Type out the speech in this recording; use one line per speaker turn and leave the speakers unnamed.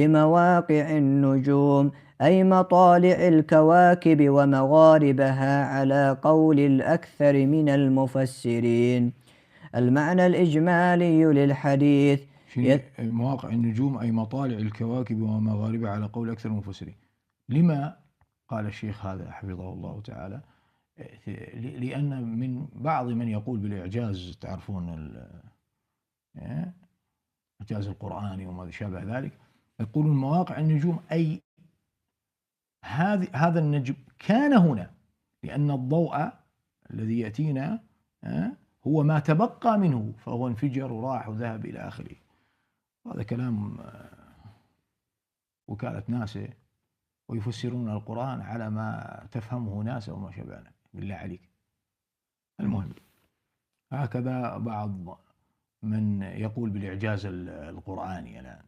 بمواقع النجوم أي مطالع الكواكب ومغاربها على قول الأكثر من المفسرين. المعنى الإجمالي للحديث
مواقع النجوم أي مطالع الكواكب ومغاربها على قول أكثر المفسرين. لما قال الشيخ هذا حفظه الله تعالى؟ لأن من بعض من يقول بالإعجاز، تعرفون الإعجاز القرآني وما شابه ذلك، يقولون مواقع النجوم أي هذا النجم كان هنا، لأن الضوء الذي يأتينا هو ما تبقى منه، فهو انفجر وراح وذهب إلى آخره. هذا كلام وكالة ناسا، ويفسرون القرآن على ما تفهمه ناسا وما شابه. بالله عليك. المهم، هكذا بعض من يقول بالإعجاز القرآني الآن.